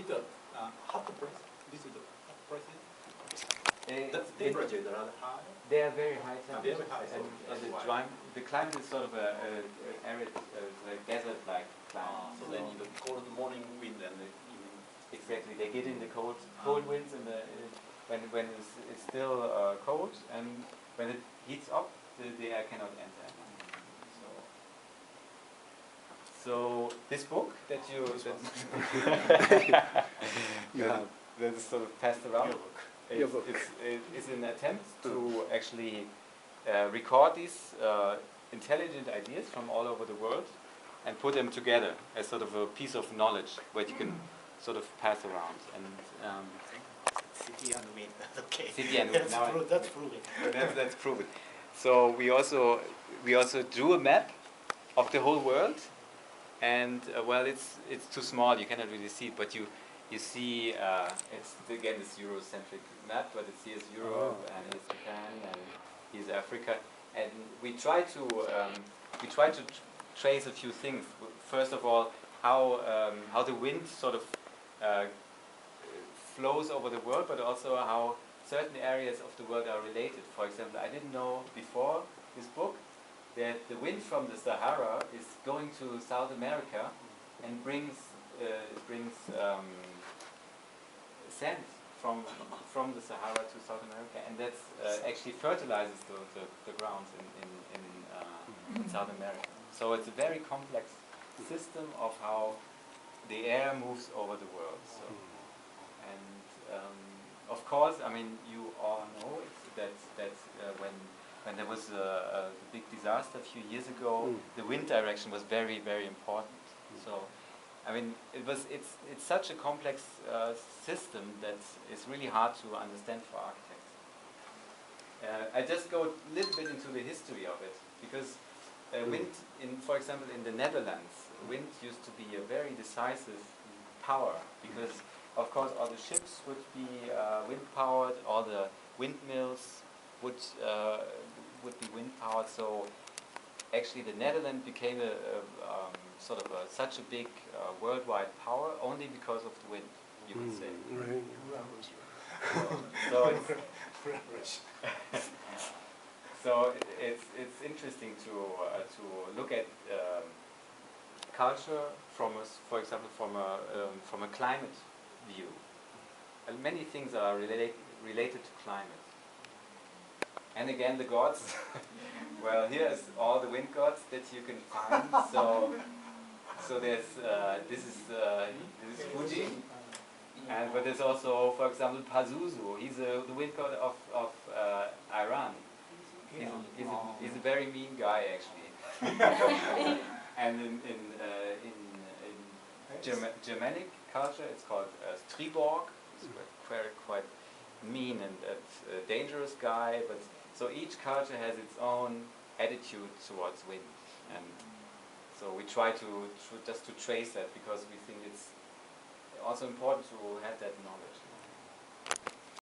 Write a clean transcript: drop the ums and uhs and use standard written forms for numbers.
It's a hot place. This is a hot place. The temperature is rather high. They are very high temperatures, very high, so the climate is sort of a arid, desert-like climate. So they need a cold morning wind and the evening. Exactly, they get in the cold winds in the when it's still cold, and when it heats up, the air cannot enter. So this book that you that is sort of passed around. It's an attempt to actually record these intelligent ideas from all over the world and put them together as sort of a piece of knowledge where you can sort of pass around. And city and wind. Okay. City and wind. That's proven. That's proven. So we also drew a map of the whole world, and well, it's too small. You cannot really see it, but you see, it's again this Eurocentric map, but it's here's Europe and here's Japan and here's Africa, and we try to trace a few things. First of all, how the wind sort of flows over the world, but also how certain areas of the world are related. For example, I didn't know before this book that the wind from the Sahara is going to South America and brings sand from the Sahara to South America, and that's actually fertilizes the grounds in South America. So it's a very complex system of how the air moves over the world. So, and of course, I mean, you all know that when there was a big disaster a few years ago, the wind direction was very, very important. So, I mean, it's such a complex system that it's really hard to understand for architects. I just go a little bit into the history of it, because wind, for example, in the Netherlands, wind used to be a very decisive power, because of course all the ships would be wind powered, all the windmills would be wind powered. So actually the Netherlands became sort of such a big worldwide power only because of the wind, you could say. So it's interesting to look at culture for example, from a climate view. And many things are related to climate. And again, the gods. Well, here's all the wind gods that you can find. So there's this is Fuji, but there's also, for example, Pazuzu. He's the wind god of Iran. He's a very mean guy, actually. And in Germanic culture, it's called Striborg. He's quite mean and a dangerous guy. But so each culture has its own attitude towards wind, and so we try to just to trace that, because we think it's also important to have that knowledge.